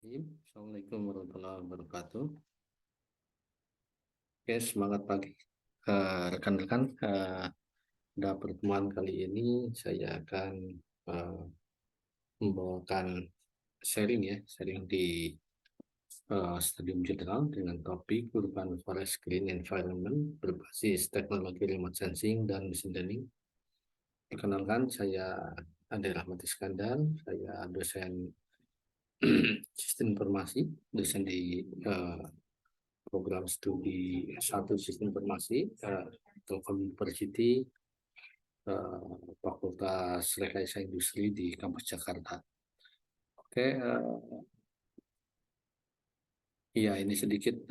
Assalamualaikum warahmatullahi wabarakatuh. Oke, semangat pagi rekan-rekan. Pada pertemuan kali ini saya akan eh, membawakan sharing di Stadium General dengan topik Urban Forest Green Environment berbasis teknologi remote sensing dan machine learning. Perkenalkan, saya Ade Rahmat Iskandar, saya dosen sistem informasi, dosen di program studi satu sistem informasi Telkom University, Fakultas Rekayasa Industri di kampus Jakarta. Oke, ya ini sedikit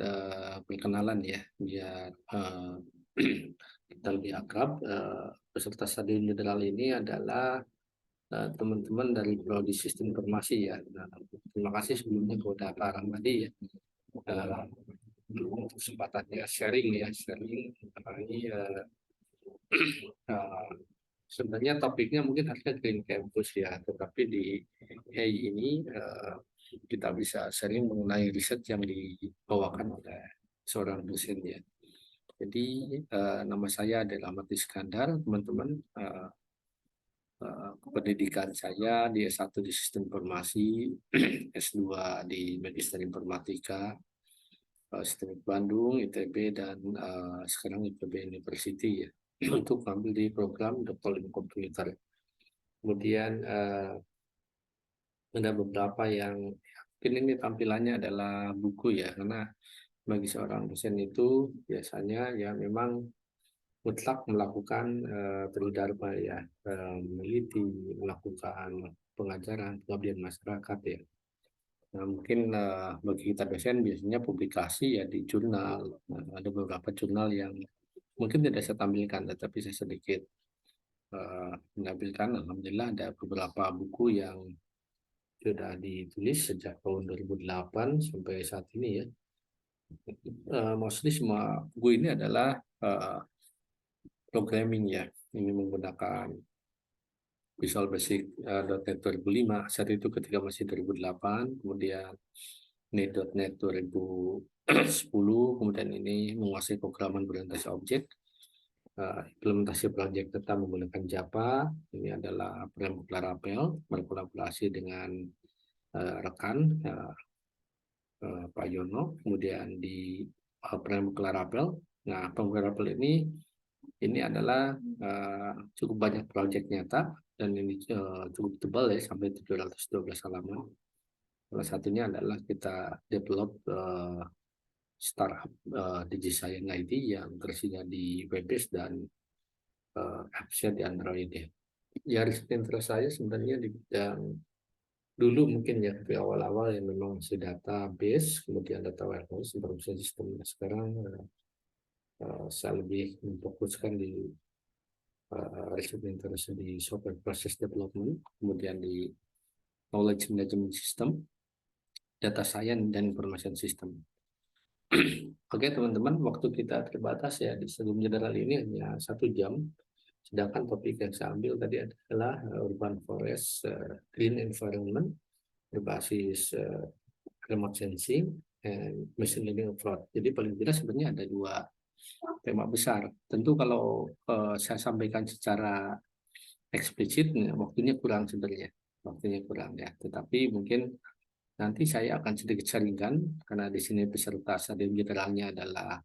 perkenalan ya, biar kita lebih akrab. Peserta studi general ini adalah teman-teman dari Prodi Sistem Informasi ya. Nah, terima kasih sebelumnya kepada Pak Rahmadi ya, uh, untuk kesempatannya sharing ini uh, sebenarnya topiknya mungkin harusnya Green Campus ya, tetapi di AI ini kita bisa sharing mengenai riset yang dibawakan oleh seorang dosen ya. Jadi nama saya adalah Ahmad Iskandar, teman-teman. Pendidikan saya di S1 di Sistem Informasi, S2 di Magister Informatika, Sistem Bandung, ITB, dan sekarang IPB University ya, untuk ambil di program Doktor Ilmu Komputer. Kemudian ada beberapa yang mungkin ini tampilannya adalah buku ya, karena bagi seorang dosen itu biasanya ya memang mutlak melakukan tridharma ya, meneliti, melakukan pengajaran, pengabdian masyarakat ya. Nah, mungkin bagi kita dosen biasanya publikasi ya di jurnal. Nah, ada beberapa jurnal yang mungkin tidak saya tampilkan, tetapi saya sedikit menampilkan. Alhamdulillah ada beberapa buku yang sudah ditulis sejak tahun 2008 sampai saat ini ya. Mostly semua buku ini adalah programming ya. Ini menggunakan Visual Basic .NET 2005. Saat itu ketika masih 2008, kemudian ini .NET 2010, kemudian ini menguasai pemrograman berorientasi objek. Implementasi proyek tetap menggunakan Java. Ini adalah framework Laravel, berkolaborasi dengan rekan Pak Yono, kemudian di framework Laravel. Nah, framework Laravel ini adalah cukup banyak proyek nyata dan ini cukup tebal ya, sampai 712 halaman. Salah satunya adalah kita develop startup DigiScience ID yang tersedia di web-based dan apps di Android ya. Ya, riset interest saya sebenarnya di bidang dulu mungkin ya di awal-awal yang memang masih database, kemudian data warehouse, information system. Sekarang saya lebih memfokuskan di riset interest di software process development, kemudian di knowledge management system, data science, dan information system. Oke teman-teman, waktu kita terbatas ya, di sebelum general ini hanya 1 jam. Sedangkan topik yang saya ambil tadi adalah urban forest green environment berbasis remote sensing and machine learning approach. Jadi paling tidak sebenarnya ada 2 tema besar. Tentu kalau saya sampaikan secara eksplisit, waktunya kurang sebenarnya. Waktunya kurang ya. Tetapi mungkin nanti saya akan sedikit sharingkan, karena di sini peserta stadium generalnya adalah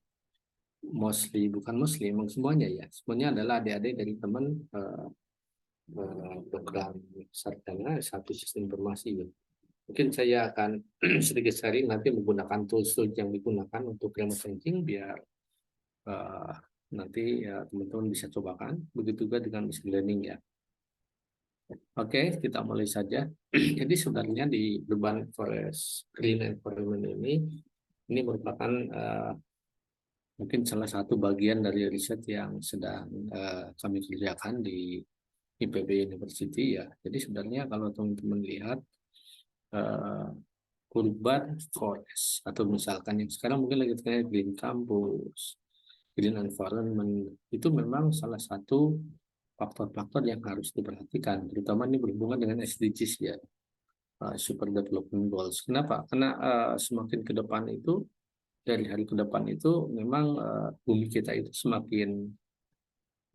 bukan mostly, memang semuanya ya. Semuanya adalah adik-adik dari teman program sarjana satu sistem informasi. Ya. Mungkin saya akan sedikit sharing nanti menggunakan tools-tools yang digunakan untuk remote sensing biar uh, nanti ya teman-teman bisa cobakan. Begitu juga dengan machine learning ya. Oke, kita mulai saja. Jadi sebenarnya di Urban Forest Green Environment ini merupakan mungkin salah satu bagian dari riset yang sedang kami kerjakan di IPB University ya. Jadi sebenarnya kalau teman-teman lihat uh, urban forest atau misalkan yang sekarang mungkin lagi terkait green campus, green environment, itu memang salah satu faktor-faktor yang harus diperhatikan, terutama ini berhubungan dengan SDGs ya. Super Development Goals. Kenapa? Karena semakin ke depan itu, dari hari ke depan itu memang bumi kita itu semakin,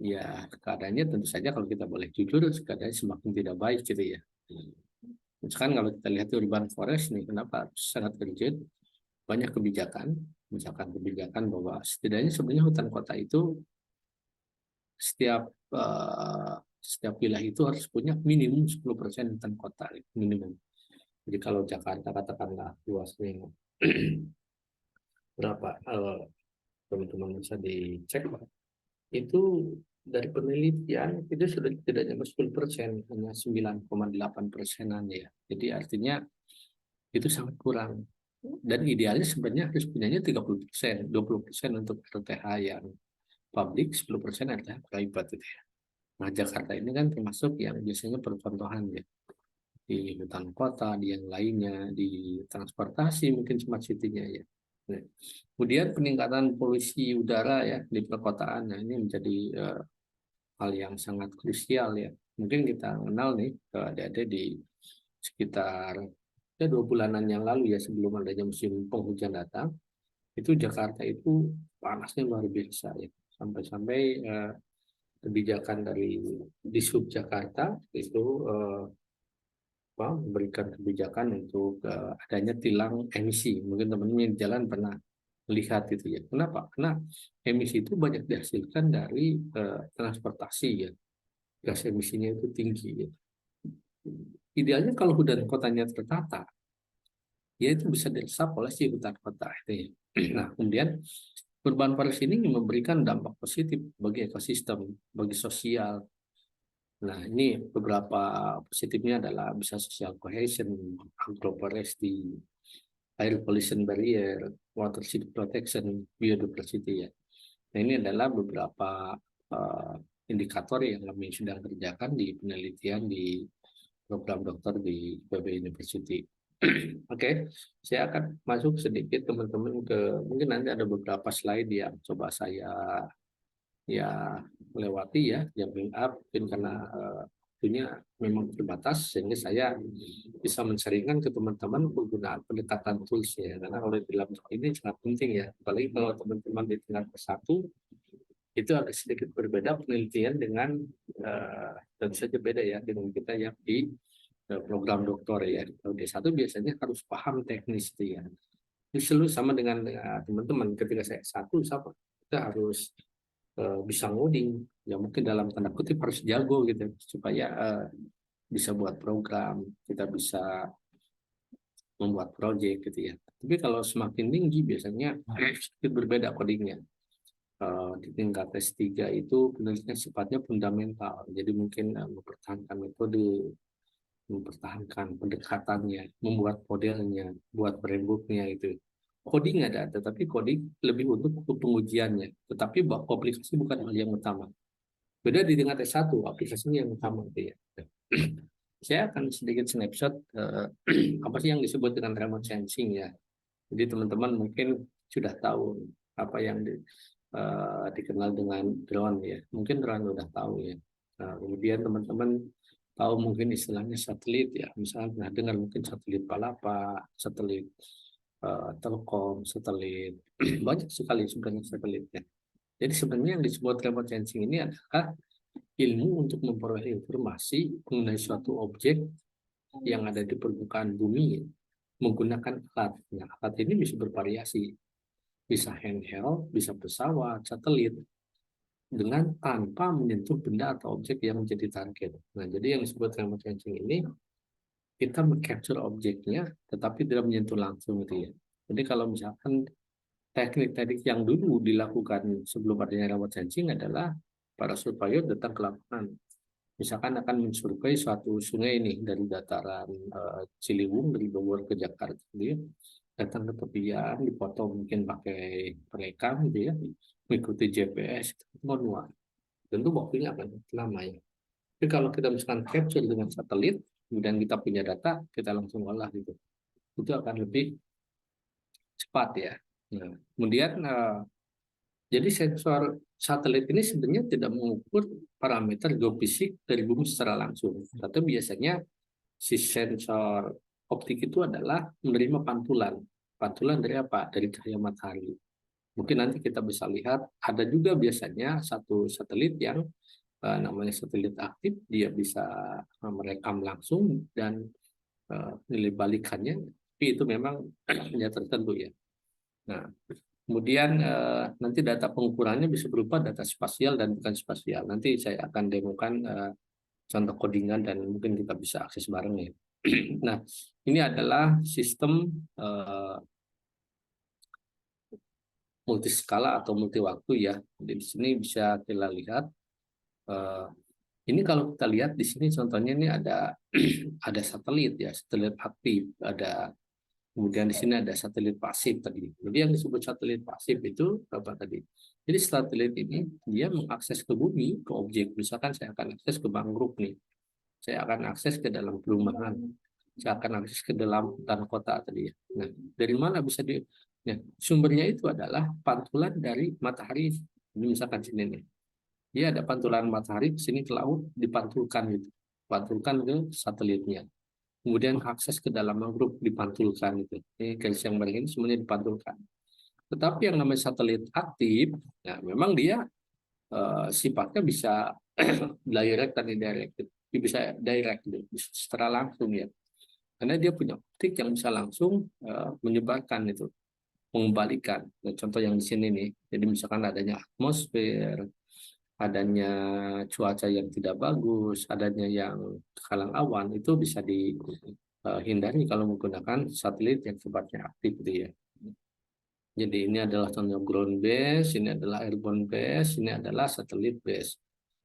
ya keadaannya tentu saja kalau kita boleh jujur, keadaannya semakin tidak baik gitu ya. Misalkan kalau kita lihat di urban forest nih, kenapa sangat urgent, banyak kebijakan, misalkan kebijakan bahwa setidaknya sebenarnya hutan kota itu setiap setiap wilayah itu harus punya minimum 10% hutan kota, minimum. Jadi kalau Jakarta katakanlah luasnya berapa, teman-teman bisa dicek, itu dari penelitian itu sudah tidak nyampe 10%, hanya 9,8%-an ya. Jadi artinya itu sangat kurang. Dan idealnya sebenarnya harus punyanya 30%, 20% untuk RTH yang publik, 10% RTH private itu ya. Nah, Jakarta ini kan termasuk yang biasanya percontohan ya. Di hutan kota, di yang lainnya, di transportasi mungkin smart city-nya ya. Nah, kemudian peningkatan polusi udara ya di perkotaan, nah ini menjadi hal yang sangat krusial ya. Mungkin kita kenal nih ke adik-adik di sekitar ya 2 bulanan yang lalu ya, sebelum adanya musim penghujan datang, itu Jakarta itu panasnya luar biasa ya. Sampai-sampai kebijakan dari Dishub Jakarta itu memberikan kebijakan untuk adanya tilang emisi. Mungkin teman-teman yang di jalan pernah melihat itu ya. Kenapa? Karena emisi itu banyak dihasilkan dari transportasi ya. Gas emisinya itu tinggi ya. Idealnya kalau hutan kotanya tertata, ya itu bisa diresap oleh si hutan kota itu ya. Nah, kemudian urban forest ini memberikan dampak positif bagi ekosistem, bagi sosial. Nah, ini beberapa positifnya adalah bisa social cohesion, agroforestry, air pollution barrier, water sheet protection, biodiversity ya. Nah, ini adalah beberapa uh, indikator yang kami sedang kerjakan di penelitian di program dokter di PB University. Oke, saya akan masuk sedikit teman-teman ke, mungkin nanti ada beberapa slide yang coba saya ya melewati ya, jumping up, mungkin karena waktunya memang terbatas, sehingga saya bisa mensaringkan ke teman-teman penggunaan pendekatan tools ya, karena kalau di dalam ini sangat penting ya, apalagi kalau teman-teman di tingkat satu itu agak sedikit berbeda penelitian dengan tentu saja beda ya dengan kita yang di program doktor ya. Kalau D1 biasanya harus paham teknis itu ya. Ini selalu sama dengan teman-teman, ketika saya satu sama, kita harus bisa ngoding ya, mungkin dalam tanda kutip harus jago gitu supaya bisa buat program, kita bisa membuat project gitu ya. Tapi kalau semakin tinggi biasanya sedikit berbeda codingnya. Di tingkat S3 itu penelitian sifatnya fundamental, jadi mungkin mempertahankan metode, mempertahankan pendekatannya, membuat modelnya, buat frameworknya itu. Coding ada, tetapi coding lebih untuk pengujiannya. Tetapi aplikasi bukan hal yang utama. Beda di tingkat S1, aplikasinya yang utama itu ya. Saya akan sedikit snapshot apa sih yang disebut dengan remote sensing ya. Jadi teman-teman mungkin sudah tahu apa yang dikenal dengan drone ya. Mungkin drone udah tahu ya. Nah, kemudian teman-teman tahu mungkin istilahnya satelit ya. Misalnya pernah dengar mungkin satelit Palapa, satelit Telkom, satelit banyak sekali sebenarnya satelitnya. Jadi sebenarnya yang disebut remote sensing ini adalah ilmu untuk memperoleh informasi mengenai suatu objek yang ada di permukaan bumi menggunakan alat. Nah, alat ini bisa bervariasi, bisa handheld, bisa pesawat, satelit, dengan tanpa menyentuh benda atau objek yang menjadi target. Nah, jadi yang disebut remote sensing ini, kita meng-capture objeknya, tetapi tidak menyentuh langsung gitu ya. Jadi kalau misalkan teknik-teknik yang dulu dilakukan sebelum adanya remote sensing adalah para surveyor datang ke lapangan. Misalkan akan mensurvei suatu sungai ini dari dataran Ciliwung dari Bogor ke Jakarta, gitu ya. Datang ke tepian, dipotong mungkin pakai perekam gitu ya, mengikuti GPS, manual. Tentu waktunya akan lama ya. Tapi kalau kita misalkan capture dengan satelit, kemudian kita punya data, kita langsung olah gitu. Itu akan lebih cepat ya. Nah, kemudian jadi sensor satelit ini sebenarnya tidak mengukur parameter geofisik dari bumi secara langsung. Tapi biasanya si sensor optik itu adalah menerima pantulan. Pantulan dari apa? Dari cahaya matahari. Mungkin nanti kita bisa lihat ada juga biasanya satu satelit yang namanya satelit aktif, dia bisa merekam langsung dan nilai balikannya, tapi itu memang ya tertentu ya. Nah, kemudian nanti data pengukurannya bisa berupa data spasial dan bukan spasial. Nanti saya akan demokan contoh codingan dan mungkin kita bisa akses bareng ya. Nah, ini adalah sistem multiskala atau multi waktu ya. Jadi di sini bisa kita lihat ini kalau kita lihat di sini contohnya ini ada ada satelit ya, satelit aktif, ada kemudian di sini ada satelit pasif tadi. Jadi yang disebut satelit pasif itu apa tadi? Jadi satelit ini dia mengakses ke bumi, ke objek. Misalkan saya akan akses ke mangrove nih, saya akan akses ke dalam perumahan, saya akan akses ke dalam hutan kota tadi ya. Nah, dari mana bisa di? Ya, sumbernya itu adalah pantulan dari matahari. Ini misalkan sini nih, dia ada pantulan matahari sini ke laut dipantulkan gitu, pantulkan ke satelitnya. Kemudian akses ke dalam mangrove dipantulkan itu. Ini garis yang merah ini semuanya dipantulkan. Tetapi yang namanya satelit aktif, ya memang dia sifatnya bisa direct dan indirect. Dia bisa direct, bisa secara langsung ya. Karena dia punya optik yang bisa langsung menyebarkan itu, mengembalikan. Nah, contoh yang di sini nih, jadi misalkan adanya atmosfer, adanya cuaca yang tidak bagus, adanya yang halang awan, itu bisa dihindari kalau menggunakan satelit yang sifatnya aktif gitu ya. Jadi ini adalah contoh ground base, ini adalah airborne base, ini adalah satelit base.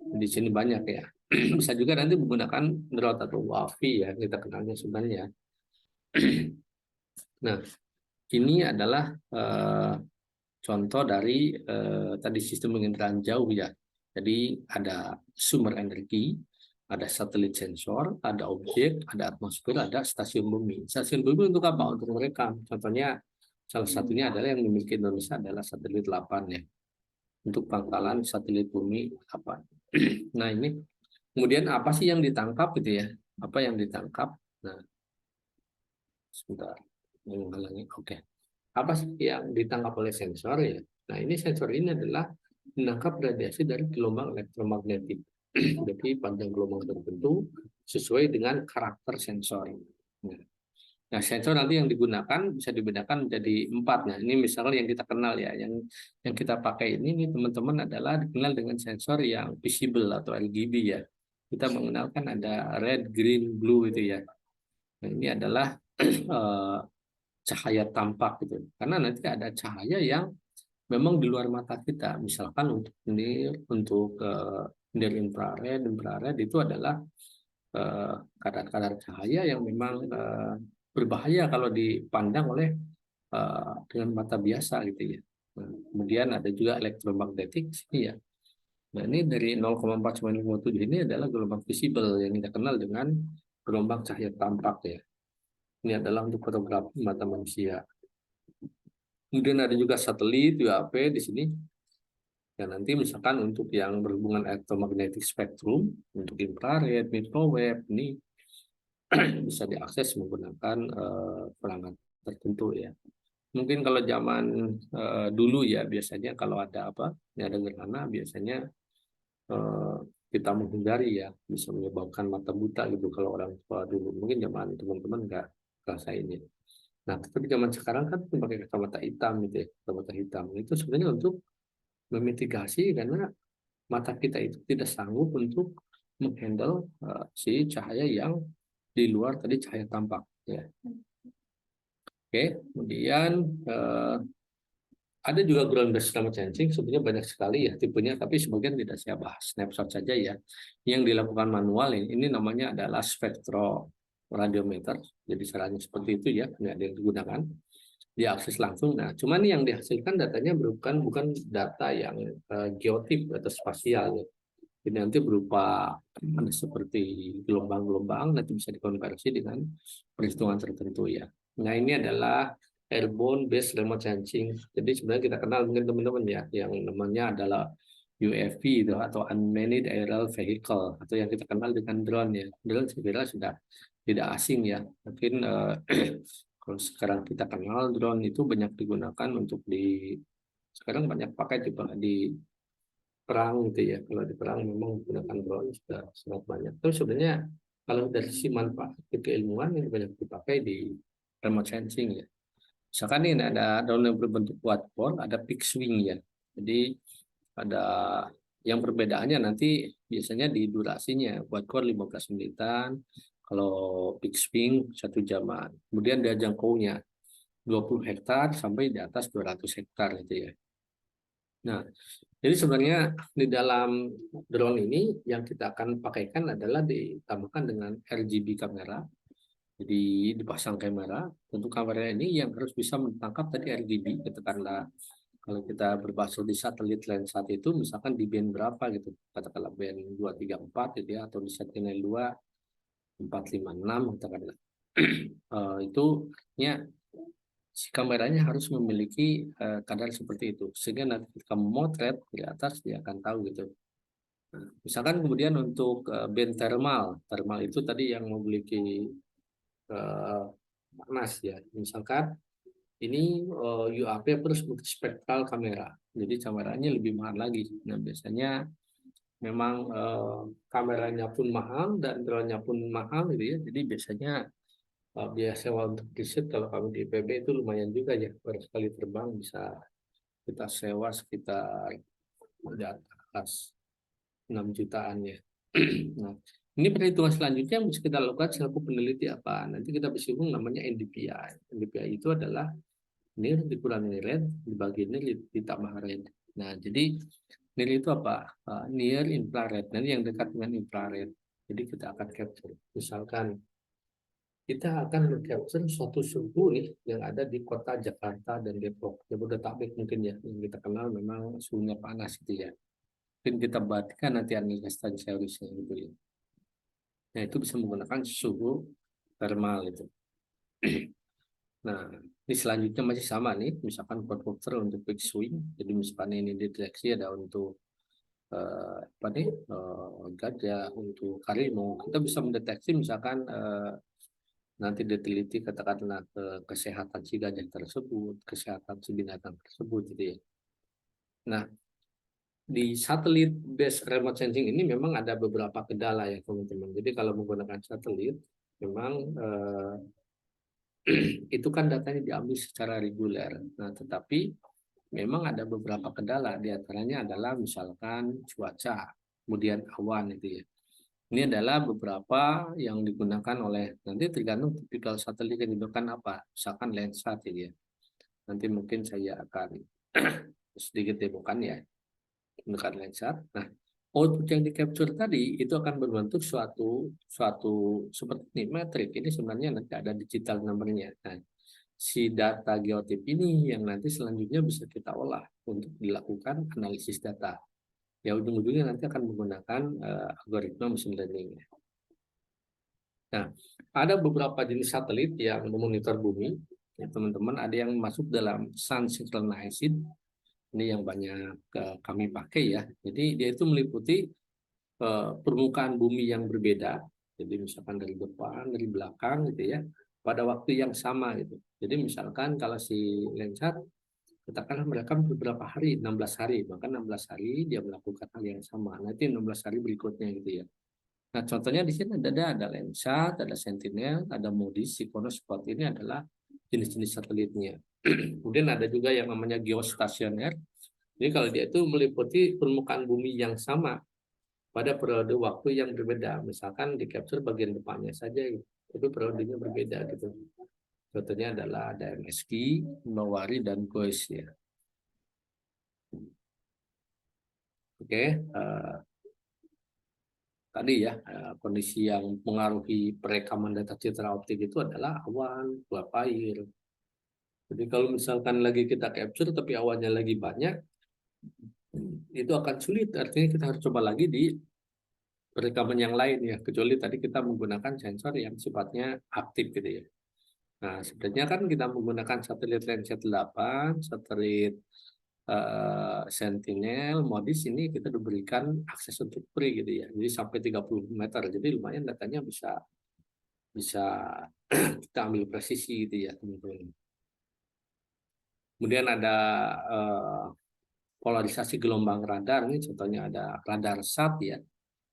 Di sini banyak ya. Bisa juga nanti menggunakan drone atau WAFI ya, kita kenalnya sebenarnya. Nah, ini adalah contoh dari tadi sistem penginderaan jauh ya. Jadi ada sumber energi, ada satelit sensor, ada objek, ada atmosfer, ada stasiun bumi. Stasiun bumi untuk apa? Untuk merekam. Contohnya salah satunya adalah yang dimiliki Indonesia adalah satelit 8 ya. Untuk pangkalan satelit bumi 8. Nah ini kemudian apa sih yang ditangkap gitu ya? Apa yang ditangkap? Nah, sebentar. Menghalangi. Oke. Apa sih yang ditangkap oleh sensor ya? Nah, ini sensor ini adalah menangkap radiasi dari gelombang elektromagnetik. Jadi panjang gelombang tertentu sesuai dengan karakter sensor. Nah, sensor nanti yang digunakan bisa dibedakan menjadi 4. Nah, ini misalnya yang kita kenal ya, yang kita pakai ini teman-teman adalah dikenal dengan sensor yang visible atau RGB ya. Kita mengenalkan ada red, green, blue itu ya. Nah, ini adalah cahaya tampak gitu. Karena nanti ada cahaya yang memang di luar mata kita. Misalkan untuk untuk infrared, infrared itu adalah kadar-kadar cahaya yang memang berbahaya kalau dipandang oleh dengan mata biasa gitu ya. Nah, kemudian ada juga elektromagnetik sini ya. Nah, ini dari 0,4957 ini adalah gelombang visible yang kita kenal dengan gelombang cahaya tampak ya. Ini adalah untuk fotografi mata manusia. Kemudian ada juga satelit UAP di sini. Dan nanti misalkan untuk yang berhubungan elektromagnetic spectrum, untuk infrared, microwave, ini bisa diakses menggunakan perangkat tertentu ya. Mungkin kalau zaman dulu ya biasanya kalau ada apa, ini ada gerhana biasanya kita menghindari ya, bisa menyebabkan mata buta gitu kalau orang tua dulu. Mungkin zaman teman-teman nggak rasain ini. Nah, tapi zaman sekarang kan pakai kacamata hitam gitu ya, kacamata hitam. Itu sebenarnya untuk memitigasi karena mata kita itu tidak sanggup untuk menghandle si cahaya yang di luar tadi cahaya tampak ya. Oke, kemudian ada juga ground based remote sensing, sebenarnya banyak sekali ya tipenya, tapi sebagian tidak saya bahas, snapshot saja ya. Yang dilakukan manual ini namanya adalah spektroradiometer, jadi caranya seperti itu ya, nggak ada yang digunakan, diakses langsung. Nah, cuman yang dihasilkan datanya bukan data yang geotip atau spasial ya. Jadi nanti berupa seperti gelombang-gelombang, nanti bisa dikonversi dengan perhitungan tertentu ya. Nah, ini adalah airborne based remote sensing. Jadi sebenarnya kita kenal mungkin teman-teman ya, yang namanya adalah UAV itu atau unmanned aerial vehicle atau yang kita kenal dengan drone ya. Drone sebenarnya sudah tidak asing ya. Mungkin kalau sekarang kita kenal drone itu banyak digunakan untuk sekarang banyak pakai di perang gitu ya. Kalau di perang memang menggunakan drone sudah sangat banyak. Terus sebenarnya kalau dari sisi manfaat keilmuan ini banyak dipakai di remote sensing ya. Misalkan ini ada drone yang berbentuk quadcopter, ada fixed wing ya. Jadi ada yang perbedaannya nanti biasanya di durasinya. Quadcopter 15 menitan, kalau fixed wing 1 jaman. Kemudian dia jangkaunya 20 hektar sampai di atas 200 hektar gitu ya. Nah, jadi sebenarnya di dalam drone ini yang kita akan pakaikan adalah ditambahkan dengan RGB kamera. Jadi dipasang kamera. Untuk kamera ini yang harus bisa menangkap tadi RGB, katakanlah kalau kita berbasis di satelit Landsat itu misalkan di band berapa gitu. Katakanlah band 234 gitu ya, atau di Sentinel-2 456 katakanlah. Itu artinya si kameranya harus memiliki kadar seperti itu sehingga nanti ketika memotret di atas dia akan tahu gitu. Nah, misalkan kemudian untuk band thermal itu tadi yang memiliki eh, panas ya. Misalkan ini UAP plus multispektral kamera, jadi kameranya lebih mahal lagi. Nah biasanya memang kameranya pun mahal dan drone-nya pun mahal gitu ya. Jadi biasanya biaya sewa untuk riset kalau kami di IPB itu lumayan juga ya, per sekali terbang bisa kita sewa sekitar di atas 6 jutaan ya. Nah, ini perhitungan selanjutnya yang bisa kita lakukan selaku peneliti apa? Nanti kita bersimpung namanya NDPI. NDPI itu adalah NIR dikurangi red dibagi NIR ditambah red. Nah, jadi NIR itu apa? Near infrared. Nanti yang dekat dengan infrared. Jadi kita akan capture. Misalkan kita akan mengcapture suatu suhu nih yang ada di kota Jakarta dan Depok, Jabodetabek mungkin ya, yang kita kenal memang suhunya panas gitu ya. Mungkin kita batikan nanti analisis tensiorisnya gitu ya. Nah itu bisa menggunakan suhu thermal itu. Nah ini selanjutnya masih sama nih, misalkan quadcopter untuk fixed wing. Jadi misalkan ini dideteksi ada untuk apa nih gajah, untuk harimau. Kita bisa mendeteksi misalkan nanti diteliti katakanlah kesehatan si gajah tersebut, kesehatan si binatang tersebut gitu ya. Nah, di satelit based remote sensing ini memang ada beberapa kendala ya teman-teman. Jadi kalau menggunakan satelit memang itu kan datanya diambil secara reguler. Nah, tetapi memang ada beberapa kendala, di antaranya adalah misalkan cuaca, kemudian awan itu ya. Ini adalah beberapa yang digunakan oleh, nanti tergantung tipikal satelit yang digunakan apa. Misalkan Landsat ya. Nanti mungkin saya akan sedikit demokan ya menggunakan Landsat. Nah, output yang di capture tadi itu akan berbentuk suatu suatu seperti ini metrik. Ini sebenarnya nanti ada digital numbernya. Nah, si data geotip ini yang nanti selanjutnya bisa kita olah untuk dilakukan analisis data. Ya ujung-ujungnya nanti akan menggunakan algoritma machine learning. Nah, ada beberapa jenis satelit yang memonitor bumi. Ya, teman-teman, ada yang masuk dalam sun synchronized. Ini yang banyak kami pakai ya. Jadi dia itu meliputi permukaan bumi yang berbeda. Jadi misalkan dari depan, dari belakang gitu ya. Pada waktu yang sama gitu. Jadi misalkan kalau si Landsat, katakanlah mereka beberapa hari, 16 hari. Maka 16 hari dia melakukan hal yang sama. Nanti 16 hari berikutnya gitu ya. Nah, contohnya di sini ada Landsat, ada Sentinel, ada MODIS, Sikonos, Spot. Ini adalah jenis-jenis satelitnya. Kemudian ada juga yang namanya geostasioner. Jadi kalau dia itu meliputi permukaan bumi yang sama pada periode waktu yang berbeda. Misalkan di capture bagian depannya saja, itu periodenya berbeda gitu. Contohnya adalah ada MSK, Mawari, dan GOES ya. Oke, tadi ya kondisi yang mengaruhi perekaman data citra optik itu adalah awan, uap air. Jadi kalau misalkan lagi kita capture tapi awannya lagi banyak, itu akan sulit. Artinya kita harus coba lagi di perekaman yang lain ya. Kecuali tadi kita menggunakan sensor yang sifatnya aktif gitu ya. Nah, sebenarnya kan kita menggunakan satelit Landsat 8, satelit Sentinel, MODIS ini kita diberikan akses untuk free gitu ya. Jadi sampai 30 meter. Jadi lumayan datanya bisa bisa kita ambil presisi gitu ya teman-teman. Kemudian ada polarisasi gelombang radar, ini contohnya ada radar SAT ya,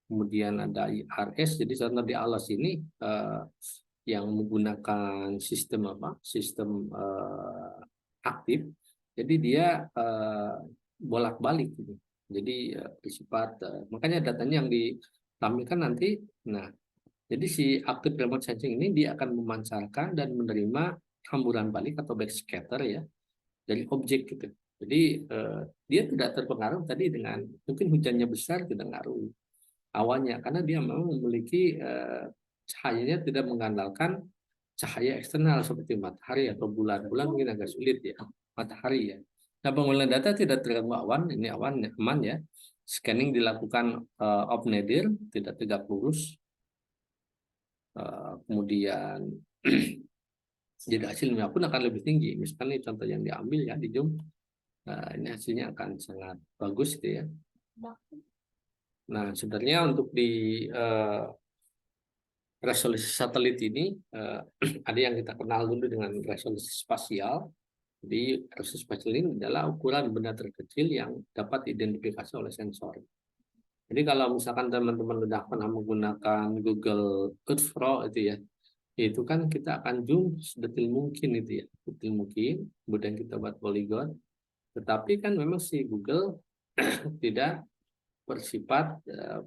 kemudian ada IRS. Jadi contoh di alas ini yang menggunakan sistem apa? Sistem aktif. Jadi dia bolak-balik gitu. Jadi bersifat makanya datanya yang ditampilkan nanti. Nah, jadi si active remote sensing ini dia akan memancarkan dan menerima hamburan balik atau backscatter ya dari objek gitu. Jadi dia tidak terpengaruh tadi dengan mungkin hujannya besar tidak ngaruh awannya karena dia memang memiliki cahayanya tidak mengandalkan cahaya eksternal seperti matahari atau bulan. Bulan mungkin agak sulit ya, matahari ya. Nah, pengumpulan data tidak terganggu awan, ini awan aman ya. Scanning dilakukan off nadir, tidak tegak lurus. Kemudian jadi hasilnya pun akan lebih tinggi. Misalkan ini contoh yang diambil ya di Zoom, ini hasilnya akan sangat bagus gitu ya. Nah, sebenarnya untuk di resolusi satelit ini ada yang kita kenal dulu dengan resolusi spasial. Jadi resolusi spasial ini adalah ukuran benda terkecil yang dapat diidentifikasi oleh sensor. Jadi kalau misalkan teman-teman sudah pernah menggunakan Google Earth Pro itu ya, itu kan kita akan zoom sedetil mungkin itu ya, sedetil mungkin. Kemudian kita buat polygon. Tetapi kan memang si Google tidak bersifat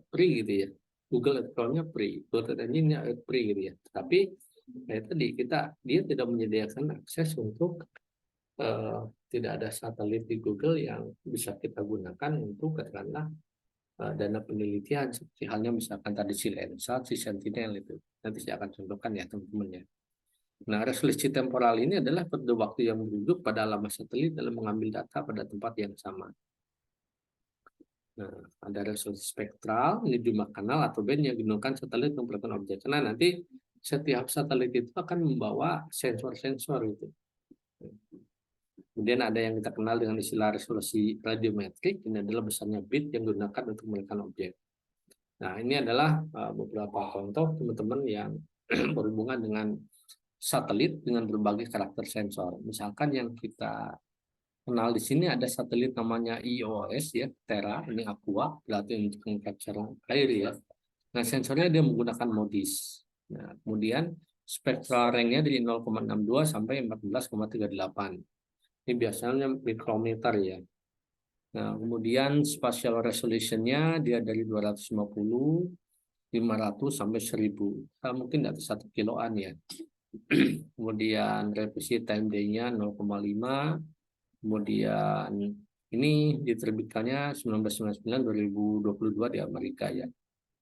free gitu ya. Google Earth Pro-nya free, Google Engine-nya free gitu ya. Tapi tadi dia tidak menyediakan akses untuk tidak ada satelit di Google yang bisa kita gunakan untuk katakanlah dana penelitian seperti halnya misalkan tadi si Landsat, si Sentinel itu. Nanti saya akan contohkan ya teman-teman ya. Nah, resolusi temporal ini adalah pada waktu yang duduk pada lama satelit dalam mengambil data pada tempat yang sama. Nah, ada resolusi spektral, ini jumlah kanal atau band yang digunakan satelit untuk melakukan objek. Nah, nanti setiap satelit itu akan membawa sensor-sensor itu. Kemudian ada yang kita kenal dengan istilah resolusi radiometrik, ini adalah besarnya bit yang digunakan untuk melihat objek. Nah, ini adalah beberapa contoh teman-teman yang berhubungan dengan satelit dengan berbagai karakter sensor. Misalkan yang kita kenal di sini ada satelit namanya EOS ya, Terra, ini aqua, berarti untuk mengcapture air ya. Nah, sensornya dia menggunakan MODIS. Nah, kemudian spectral range-nya dari 0,62 sampai 14,38. Ini biasanya mikrometer ya. Nah, kemudian spatial resolution-nya dia dari 250, 500 sampai 1000. Nah, mungkin di atas 1 kiloan ya. Kemudian revisi time day-nya 0,5. Kemudian ini diterbitkannya 1999-2022 di Amerika ya.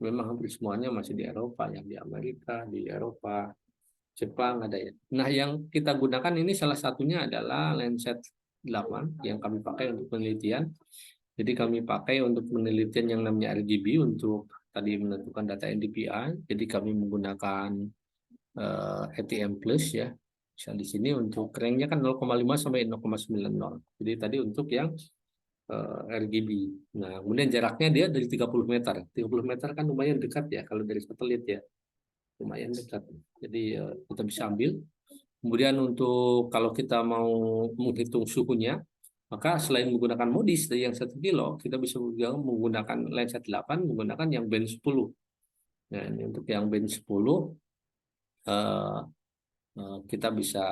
Memang hampir semuanya masih di Eropa, yang di Amerika, di Eropa, Jepang ada ya. Nah, yang kita gunakan ini salah satunya adalah Landsat 8 yang kami pakai untuk penelitian. Jadi kami pakai untuk penelitian yang namanya RGB untuk tadi menentukan data NDPI. Jadi kami menggunakan ATM plus ya. Misal di sini untuk range-nya kan 0,5 sampai 0,90. Jadi tadi untuk yang RGB. Nah, kemudian jaraknya dia dari 30 meter. 30 meter kan lumayan dekat ya kalau dari satelit ya. Lumayan dekat. Jadi kita bisa ambil. Kemudian untuk kalau kita mau menghitung suhunya, maka selain menggunakan modis dari yang 1 kilo, kita bisa juga menggunakan Landsat 8, menggunakan yang band 10. Nah, ini untuk yang band 10 kita bisa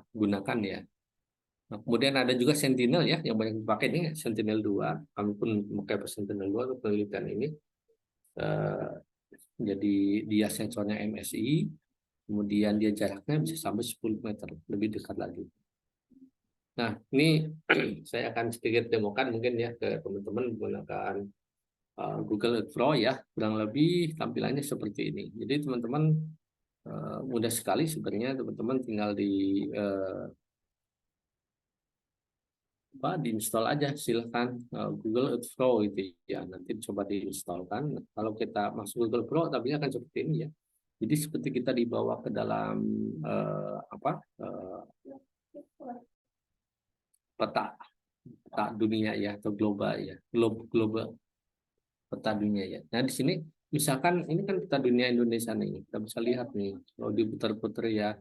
gunakan ya. Nah, kemudian ada juga Sentinel ya, yang banyak dipakai ini Sentinel 2. Kami pun memakai Sentinel 2 untuk penelitian ini. Jadi dia sensornya MSI, kemudian dia jaraknya bisa sampai 10 meter, lebih dekat lagi. Nah, ini saya akan sedikit demokan mungkin ya ke teman-teman menggunakan Google Earth Pro ya, kurang lebih tampilannya seperti ini. Jadi teman-teman mudah sekali sebenarnya teman-teman tinggal diinstal aja silahkan Google Earth Pro itu ya, nanti coba diinstalkan. Kalau kita masuk Google Pro tampilnya akan seperti ini ya. Jadi seperti kita dibawa ke dalam peta peta dunia ya, atau global ya, global peta dunia ya. Nah, di sini misalkan ini kan peta dunia Indonesia nih, kita bisa lihat nih, kalau diputar-putar ya,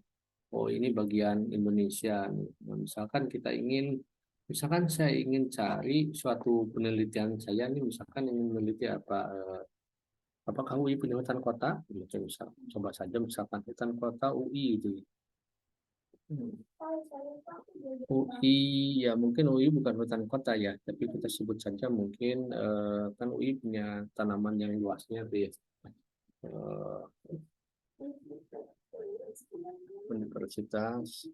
oh ini bagian Indonesia nih. Nah, misalkan kita ingin, misalkan saya ingin cari suatu penelitian saya nih, misalkan ingin meneliti apakah UI punya hutan kota? Coba saja misalkan hutan kota UI itu. UI ya mungkin UI bukan hutan kota ya, tapi kita sebut saja mungkin kan UI punya tanaman yang luasnya tuh ya. Eh, Universitas,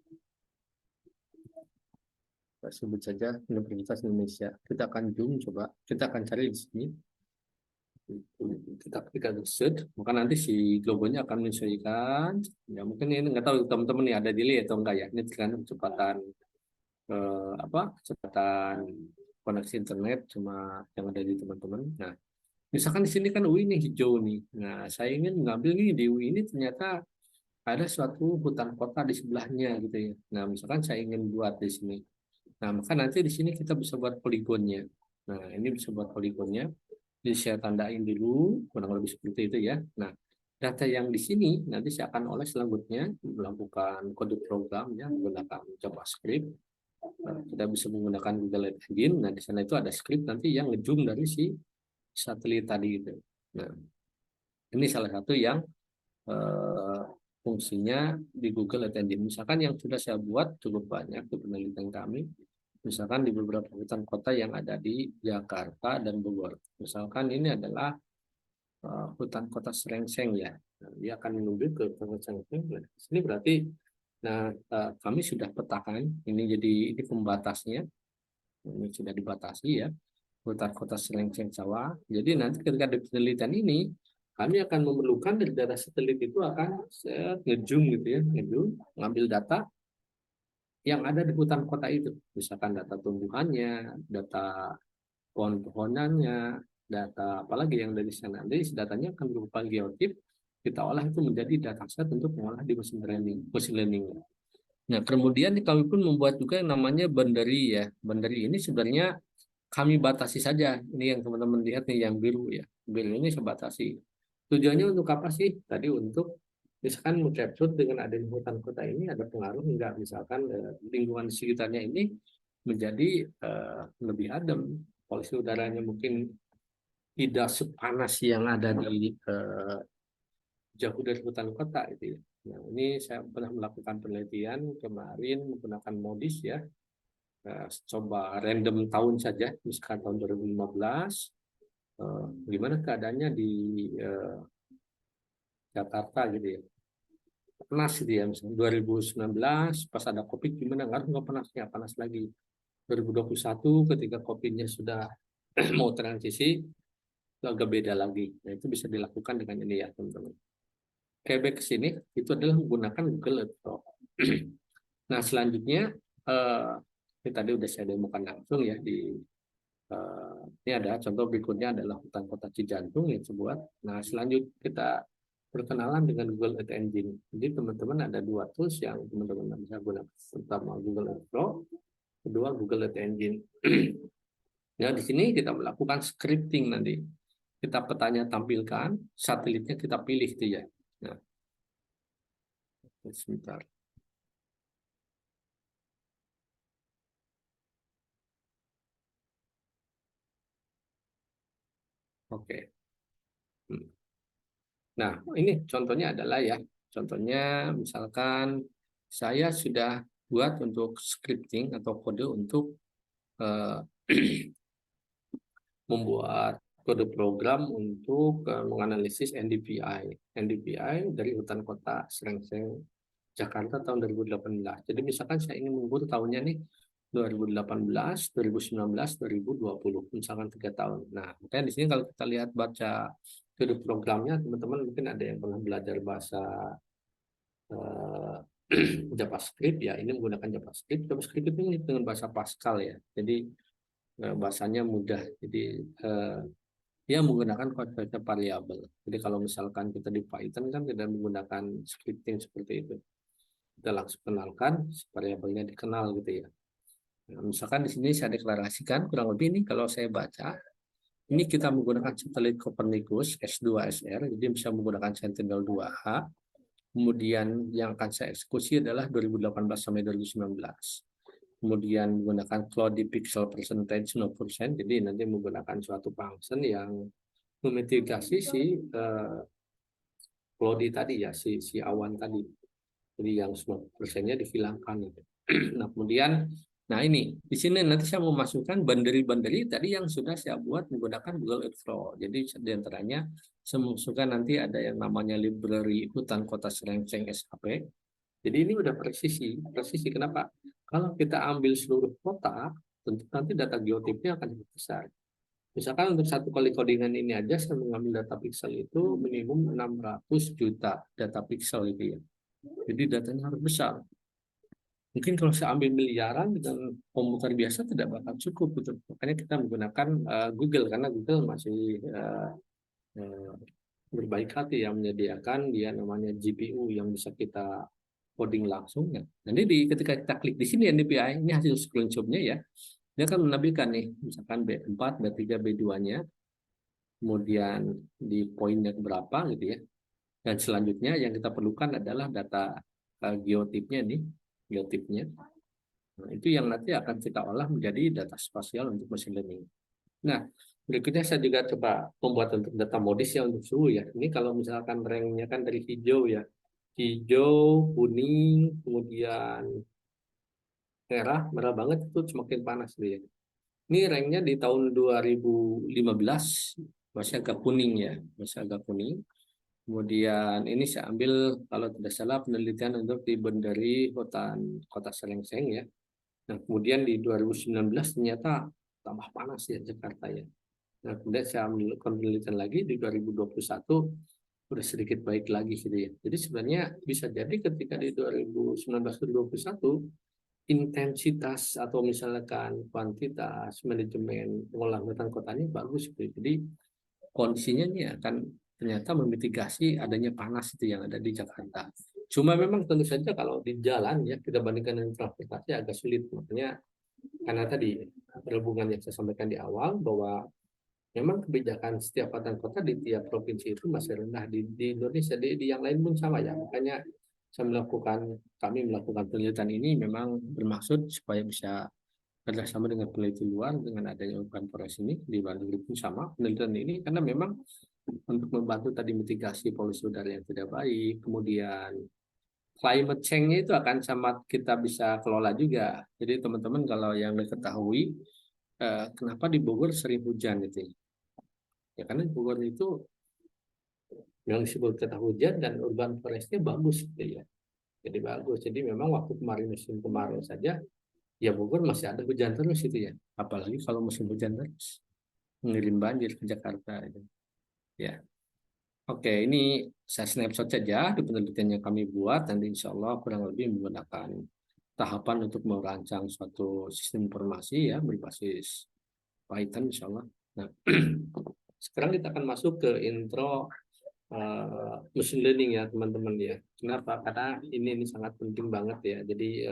kita sebut saja Universitas Indonesia. Kita akan zoom coba, kita akan cari di sini. Kita klik search, maka nanti si logonya akan menyesuaikan. Ya mungkin ini nggak tahu teman-teman nih ada delay atau enggak ya. Ini tergantung kecepatan kecepatan koneksi internet cuma yang ada di teman-teman. Nah, misalkan di sini kan UI ini hijau nih. Nah, saya ingin mengambil nih di UI ini ternyata ada suatu hutan kota di sebelahnya gitu ya. Nah, misalkan saya ingin buat di sini. Nah, maka nanti di sini kita bisa buat poligonnya. Nah, ini bisa buat poligonnya. Jadi saya tandain dulu, kurang lebih seperti itu ya. Nah, data yang di sini nanti saya akan olah selanjutnya melakukan kode program ya menggunakan JavaScript. Kita bisa menggunakan Google Ads Engine. Nah, di sana itu ada script nanti yang ngezoom dari si satelit tadi itu. Nah, ini salah satu yang eh, fungsinya di Google Ads Engine. Misalkan yang sudah saya buat cukup banyak di penelitian kami. Misalkan di beberapa hutan kota yang ada di Jakarta dan Bogor. Misalkan ini adalah hutan kota Serengseng ya. Nah, dia akan menuju ke hutan Serengseng. Nah, ini berarti, nah kami sudah petakan. Ini jadi ini pembatasnya. Ini sudah dibatasi ya. Hutan kota Serengseng Sawah. Jadi nanti ketika di penelitian ini, kami akan memerlukan dari data satelit itu akan ngezoom gitu ya, ngezoom, ngambil data yang ada di hutan kota itu. Misalkan data tumbuhannya, data pohon-pohonannya, data apalagi yang dari sana. Jadi datanya akan berupa geotip, kita olah itu menjadi dataset untuk mengolah di machine learning. Machine learning. Nah, kemudian kami pun membuat juga yang namanya boundary ya. Boundary ini sebenarnya kami batasi saja. Ini yang teman-teman lihat nih yang biru ya. Biru ini saya batasi. Tujuannya untuk apa sih? Tadi untuk misalkan capture dengan adanya hutan kota ini ada pengaruh enggak? Misalkan lingkungan sekitarnya ini menjadi lebih adem, polusi udaranya mungkin tidak sepanas yang ada di jauh dari hutan kota itu ya. Nah, ini saya pernah melakukan penelitian kemarin menggunakan modis ya. Coba random tahun saja, misalkan tahun 2015, gimana keadaannya di Jakarta gitu ya. Panas gitu ya, misalnya 2019 pas ada COVID gimana, nggak panasnya, panas lagi. 2021 ketika COVID-nya sudah mau transisi, itu agak beda lagi. Nah, itu bisa dilakukan dengan ini ya, teman-teman. Kayak ke sini, itu adalah menggunakan Google Earth Pro. Nah, selanjutnya, ini tadi udah saya demokan langsung ya, ini ada contoh berikutnya adalah hutan kota Cijantung yang sebuah. Nah, selanjutnya kita perkenalan dengan Google Earth Engine. Jadi, teman-teman ada dua tools yang teman-teman bisa gunakan. Pertama, Google Earth Pro, kedua, Google Earth Engine. Nah, di sini kita melakukan scripting nanti. Kita petanya tampilkan, satelitnya kita pilih itu ya. Nah, sebentar. Oke. Nah, ini contohnya adalah ya, contohnya misalkan saya sudah buat untuk scripting atau kode untuk eh, membuat kode program untuk menganalisis NDVI. NDVI dari hutan kota Serengseng, Jakarta tahun 2018. Jadi misalkan saya ingin mengukur tahunnya nih 2018, 2019, 2020, misalkan 3 tahun. Nah, makanya di sini kalau kita lihat baca kode programnya, teman-teman mungkin ada yang pernah belajar bahasa eh, JavaScript ya, ini menggunakan JavaScript. JavaScript itu dengan bahasa Pascal ya, jadi bahasanya mudah. Jadi dia menggunakan konsep variabel. Jadi kalau misalkan kita di Python kan tidak menggunakan scripting seperti itu. Kita langsung kenalkan variabelnya dikenal gitu ya. Nah, misalkan di sini saya deklarasikan kurang lebih ini kalau saya baca Ini kita menggunakan satelit Copernicus S2SR, jadi bisa menggunakan Sentinel-2H. Kemudian yang akan saya eksekusi adalah 2018 sampai 2019. Kemudian menggunakan Cloudy Pixel Percentage 0%, jadi nanti menggunakan suatu function yang memitigasi si cloudy tadi ya, si awan tadi. Jadi yang 90%-nya dihilangkan. Gitu. Nah, kemudian, nah ini, di sini nanti saya mau masukkan banderi-banderi tadi yang sudah saya buat menggunakan Google Earth Flow. Jadi di antaranya, saya masukkan nanti ada yang namanya library hutan kota Serengseng SHP. Jadi ini udah presisi. Presisi kenapa? Kalau kita ambil seluruh kota, tentu nanti data geotipnya akan lebih besar. Misalkan untuk satu kali codingan ini aja saya mengambil data pixel itu minimum 600 juta data pixel gitu ya. Jadi datanya harus besar. Mungkin kalau saya ambil miliaran dengan komputer biasa tidak bakal cukup gitu. Makanya kita menggunakan Google karena Google masih uh, berbaik hati yang menyediakan dia namanya GPU yang bisa kita coding langsung ya. Nanti ketika kita klik di sini NDPI ini hasil screenshot-nya ya. Dia akan menampilkan nih misalkan B4, B3, B2-nya, kemudian di poinnya berapa gitu ya. Dan selanjutnya yang kita perlukan adalah data geotipnya nih, geotipnya. Nah, itu yang nanti akan kita olah menjadi data spasial untuk machine learning. Nah, berikutnya saya juga coba membuat untuk data modis ya untuk suhu ya. Ini kalau misalkan ranknya kan dari hijau ya. Hijau, kuning, kemudian merah, merah banget itu semakin panas dia. Ini ranknya di tahun 2015 masih agak kuning ya, masih agak kuning. Kemudian ini saya ambil kalau tidak salah penelitian untuk di Bendari Hutan Kota Serengseng ya. Nah, kemudian di 2019 ternyata tambah panas ya Jakarta ya. Nah, kemudian saya ambil penelitian lagi di 2021 udah sedikit baik lagi gitu ya. Jadi sebenarnya bisa jadi ketika di 2019-2021 intensitas atau misalkan kuantitas manajemen pengolahan hutan kotanya bagus gitu. Jadi kondisinya ini akan ternyata memitigasi adanya panas itu yang ada di Jakarta. Cuma memang tentu saja kalau di jalan ya kita bandingkan dengan transportasi agak sulit. Makanya karena tadi berhubungan yang saya sampaikan di awal bahwa memang kebijakan setiap kota kota di tiap provinsi itu masih rendah di Indonesia di yang lain pun sama ya. Makanya kami melakukan penelitian ini memang bermaksud supaya bisa kerjasama dengan peneliti luar dengan adanya urban forest ini di luar negeri pun sama penelitian ini karena memang untuk membantu tadi mitigasi polusi udara yang tidak baik, kemudian climate change-nya itu akan sama kita bisa kelola juga. Jadi teman-teman kalau yang diketahui kenapa di Bogor sering hujan gitu ya. Ya karena di Bogor itu yang disebut kata hujan dan urban forest-nya bagus gitu ya. Jadi bagus. Jadi memang waktu kemarin musim kemarau saja ya Bogor masih ada hujan terus itu ya. Apalagi kalau musim hujan terus mengirim banjir ke Jakarta itu. Ya. Oke, ini saya snapshot saja di penelitian yang kami buat dan insya Allah kurang lebih menggunakan tahapan untuk merancang suatu sistem informasi ya berbasis Python insya Allah. Nah, sekarang kita akan masuk ke intro machine learning ya teman-teman ya. Kenapa? Karena ini sangat penting banget ya. Jadi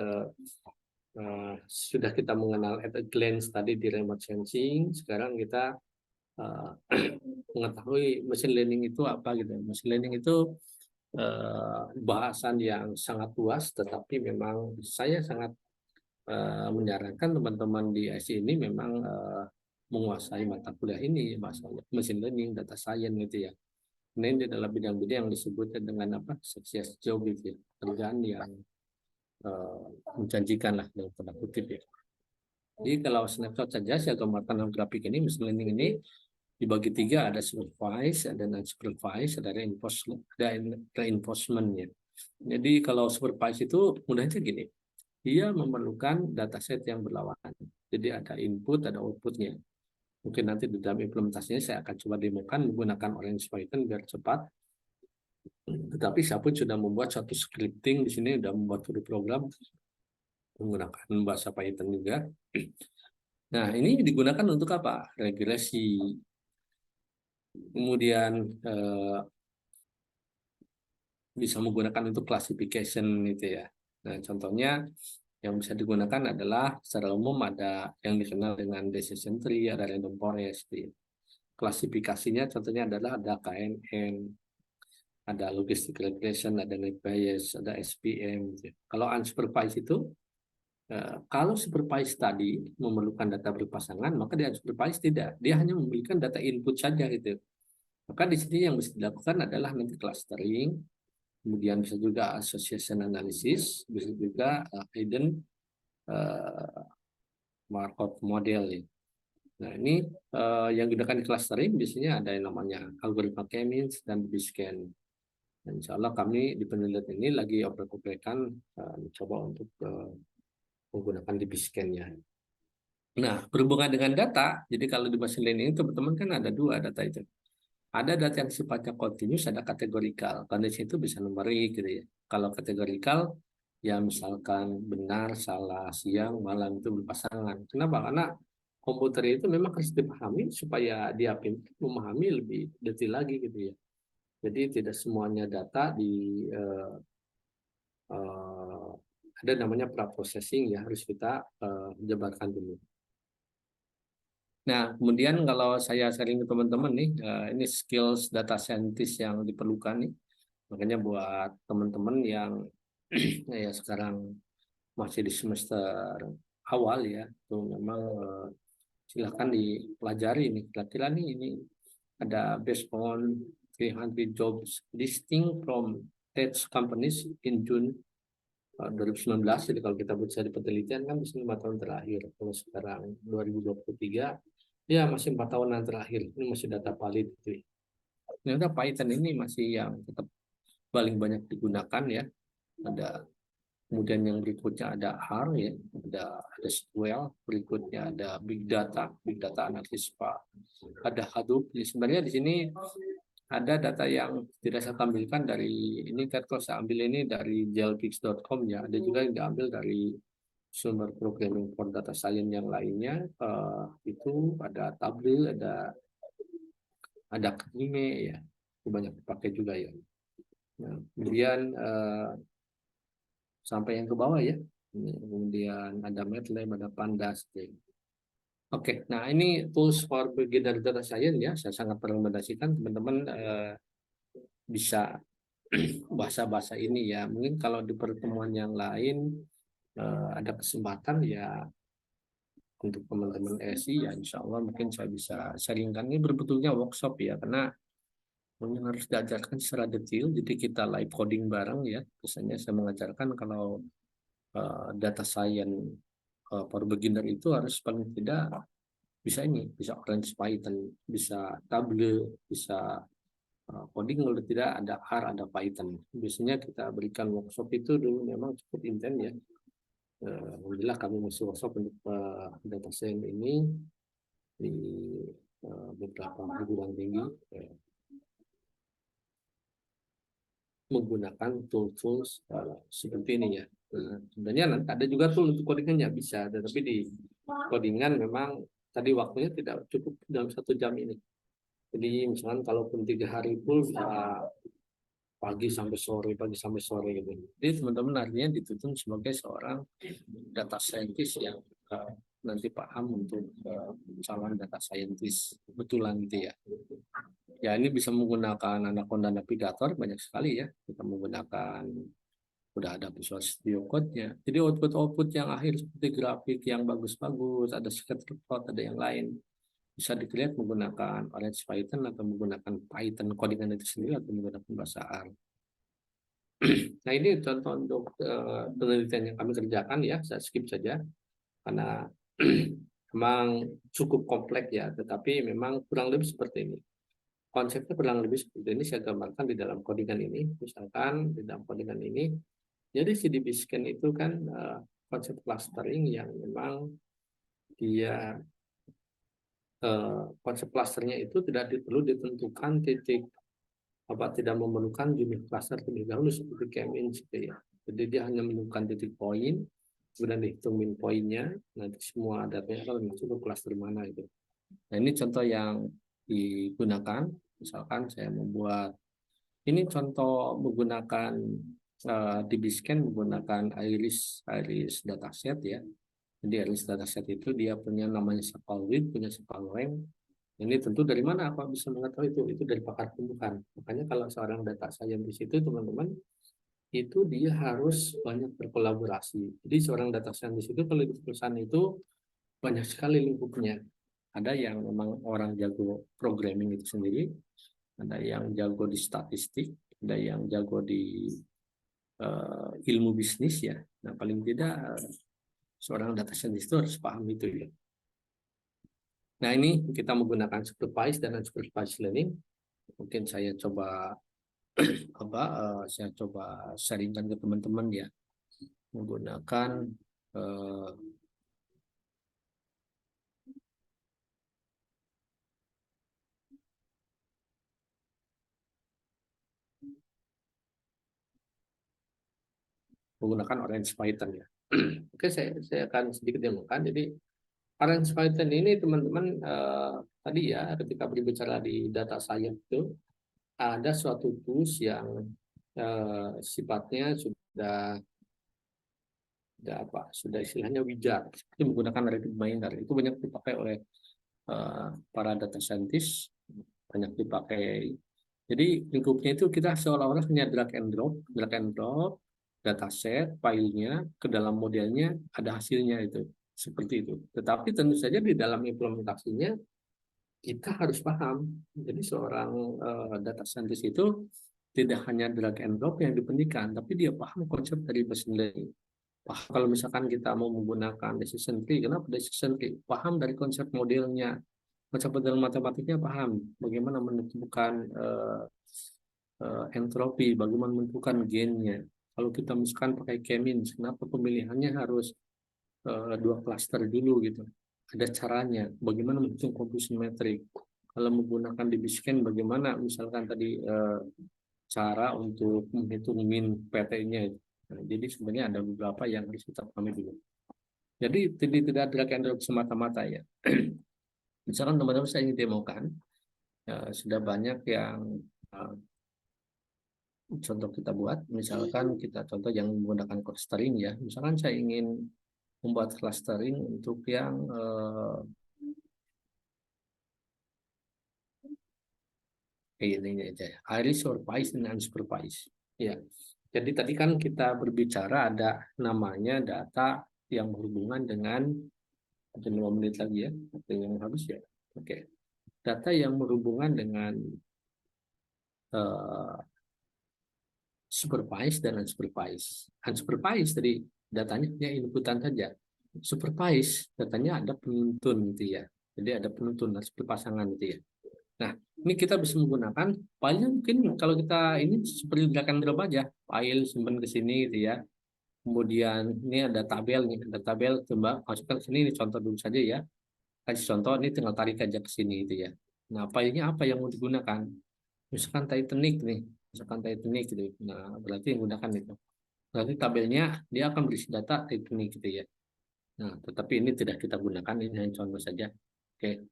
sudah kita mengenal at a glance tadi di remote sensing, sekarang kita uh, mengetahui machine learning itu apa gitu. Machine learning itu bahasan yang sangat luas, tetapi memang saya sangat menyarankan teman-teman di IC ini memang menguasai mata kuliah ini, masalah machine learning, data science gitu ya. Ini adalah bidang-bidang yang disebut dengan apa? Success job gitu ya. Kerjaan yang menjanjikan lah dalam tanda kutip ya. Jadi kalau snapshot saja saya gambarkan dalam grafik ini, machine learning ini dibagi tiga, ada supervised, ada non supervised, ada reinforcement ya. Jadi kalau supervised itu mudahnya gini, dia memerlukan dataset yang berlawanan. Jadi ada input, ada outputnya. Mungkin nanti di dalam implementasinya saya akan coba demokan menggunakan Orange Python biar cepat. Tetapi saya pun sudah membuat satu scripting di sini, sudah membuat satu program menggunakan bahasa Python juga. Nah, ini digunakan untuk apa? Regresi. Kemudian bisa menggunakan untuk classification itu ya. Nah, contohnya yang bisa digunakan adalah secara umum ada yang dikenal dengan decision tree, ada random forest. Gitu. klasifikasinya contohnya adalah ada KNN, ada logistic regression, ada net bias, ada SPM. Gitu. Kalau unsupervised itu, kalau supervised tadi memerlukan data berpasangan, maka di unsupervised tidak. Dia hanya memberikan data input saja gitu. Maka di sini yang mesti dilakukan adalah nanti clustering, kemudian bisa juga association analysis, bisa juga hidden Markov model. Ya. Nah, ini yang digunakan di clustering biasanya ada yang namanya algoritma K-means dan B-scan. Dan insya Allah kami di penelitian ini lagi oprek-oprekan mencoba untuk menggunakan di B-scan-nya. Nah, berhubungan dengan data, jadi kalau di machine learning itu teman-teman kan ada dua data itu. Ada data yang sifatnya continuous, ada kategorikal. Continuous itu bisa numerik gitu ya. Kalau kategorikal, ya misalkan benar, salah, siang, malam itu berpasangan. Kenapa? Karena komputer itu memang harus dipahami supaya dia pintar memahami lebih detail lagi gitu ya. Jadi tidak semuanya data uh, ada namanya pra-processing ya harus kita jabarkan dulu. Nah, kemudian kalau saya sharing ke teman-teman nih, ini skills data scientist yang diperlukan nih. Makanya buat teman-teman yang ya sekarang masih di semester awal ya, itu memang silahkan dipelajari nih. Kira-kira nih ini ada based on 300 jobs distinct from tech companies in June 2019. Jadi kalau kita baca di penelitian kan masih 5 tahun terakhir. Kalau sekarang 2023 ya masih 4 tahunan terakhir. Ini masih data valid. Ternyata Python ini masih yang tetap paling banyak digunakan ya. Ada kemudian yang berikutnya ada R ya, ada SQL, berikutnya ada big data analysis Pak. Ada Hadoop. Jadi sebenarnya di sini ada data yang tidak saya tampilkan dari ini kan kalau saya ambil ini dari gelpix.com ya. Ada juga yang diambil dari sumber programming for data science yang lainnya. Itu ada Tableau, ada Knime ya. Itu banyak dipakai juga ya. Nah, kemudian sampai yang ke bawah ya. Kemudian ada MATLAB, ada Pandas. Oke, nah ini tools for beginner data science ya. Saya sangat merekomendasikan teman-teman bisa bahasa-bahasa ini ya. Mungkin kalau di pertemuan yang lain ada kesempatan ya untuk teman-teman SI ya insya Allah mungkin saya bisa sharingkan. Ini berbetulnya workshop ya karena mungkin harus diajarkan secara detail. Jadi kita live coding bareng ya. Biasanya saya mengajarkan kalau data science for beginner itu harus paling tidak bisa ini, bisa Orange Python, bisa Tableau, bisa coding kalau tidak ada R, ada Python. Biasanya kita berikan workshop itu dulu memang cukup intens ya. Alhamdulillah kami masih workshop untuk data science ini di beberapa perguruan tinggi menggunakan tools seperti ini ya. Sebenarnya ada juga tool untuk codingannya bisa, tetapi di codingan memang tadi waktunya tidak cukup dalam 1 jam ini. Jadi misalkan kalaupun 3 hari full bisa pagi sampai sore gitu. Jadi teman-teman artinya dituntut sebagai seorang data scientist yang nanti paham untuk calon data scientist betulan gitu ya. Ya ini bisa menggunakan Anaconda Navigator banyak sekali ya. Kita menggunakan udah ada Visual Studio Code-nya. Jadi output-output yang akhir seperti grafik yang bagus-bagus, ada scatterplot, ada yang lain bisa dilihat menggunakan Orange Python atau menggunakan Python codingan itu sendiri atau menggunakan bahasa R. Nah ini contoh untuk penelitian yang kami kerjakan ya, saya skip saja karena memang cukup kompleks ya, tetapi memang kurang lebih seperti ini. Konsepnya kurang lebih seperti ini saya gambarkan di dalam codingan ini. Misalkan di dalam codingan ini, jadi CDB scan itu kan konsep clustering yang memang dia konsep clusternya itu tidak perlu ditentukan titik tidak memerlukan jumlah cluster terlebih dahulu seperti K-means gitu ya. Jadi dia hanya menemukan titik poin, kemudian dihitungin poinnya, nanti semua datanya akan masuk ke cluster mana itu. Nah ini contoh yang digunakan, misalkan saya membuat ini contoh menggunakan DB-Scan menggunakan Iris dataset ya. Jadi Iris dataset itu dia punya namanya sepal width, punya sepal length, Ini tentu dari mana aku bisa mengetahui itu? Itu dari pakar tumbuhan. Makanya kalau seorang data scientist itu teman-teman, itu dia harus banyak berkolaborasi. Jadi seorang data scientist itu kalau di perusahaan itu banyak sekali lingkupnya. Ada yang memang orang jago programming itu sendiri, ada yang jago di statistik, ada yang jago di ilmu bisnis ya. Nah paling tidak seorang data scientist itu harus paham itu ya. Nah ini kita menggunakan supervised dan unsupervised learning. Mungkin saya coba saya coba sharingkan ke teman-teman ya, menggunakan eh, menggunakan Orange Python ya. Oke, saya akan sedikit demokan. Jadi Orange Python ini teman-teman tadi ya ketika berbicara di data science itu ada suatu tools yang sifatnya sudah istilahnya wizard, seperti menggunakan RapidMiner. Itu banyak dipakai oleh para data scientist, banyak dipakai. Jadi lingkupnya itu kita seolah-olah hanya drag and drop dataset, filenya ke dalam modelnya, ada hasilnya itu seperti itu. Tetapi tentu saja di dalam implementasinya kita harus paham. Jadi seorang data scientist itu tidak hanya drag and drop yang dipendidikan, tapi dia paham konsep dari machine learning. Kalau misalkan kita mau menggunakan decision tree, kenapa decision tree? Paham dari konsep modelnya, konsep model matematiknya paham, bagaimana menentukan entropi, bagaimana menentukan gennya. Kalau kita misalkan pakai K-means, kenapa pemilihannya harus dua klaster dulu gitu. Ada caranya, bagaimana menghitung computation metric. Kalau menggunakan DB-scan, bagaimana misalkan tadi cara untuk menghitung min PT-nya. Nah, jadi sebenarnya ada beberapa yang harus kita pahami dulu. Jadi tidak drag and drop semata-mata ya. Misalkan teman-teman saya ingin demokan, sudah banyak yang contoh kita buat, misalkan kita contoh yang menggunakan clustering ya. Misalkan saya ingin membuat clustering untuk yang ini aja ya, iris supervised dan unsupervised. Ya. Jadi tadi kan kita berbicara ada namanya data yang berhubungan dengan 5 menit lagi ya, yang habis ya. Oke. Data yang berhubungan dengan uh, supervised dan unsupervised. Unsupervised tadi datanya hanya inputan saja. Supervised datanya ada penuntun gitu ya. Jadi ada penuntun harus berpasangan gitu ya. Nah, ini kita bisa menggunakan file mungkin kalau kita ini seperti gerakan drop aja, file simpan ke sini gitu ya. Kemudian ini ada tabel nih, ada tabel coba masukkan ke sini, ini contoh dulu saja ya. Kasih contoh ini tinggal tarik aja ke sini gitu ya. Nah, filenya apa yang mau digunakan? Misalkan Titanic nih, misalkan Titanic gitu. Nah, berarti yang gunakan itu. Berarti tabelnya dia akan berisi data Titanic gitu ya. Nah, tetapi ini tidak kita gunakan, ini hanya contoh saja. Oke.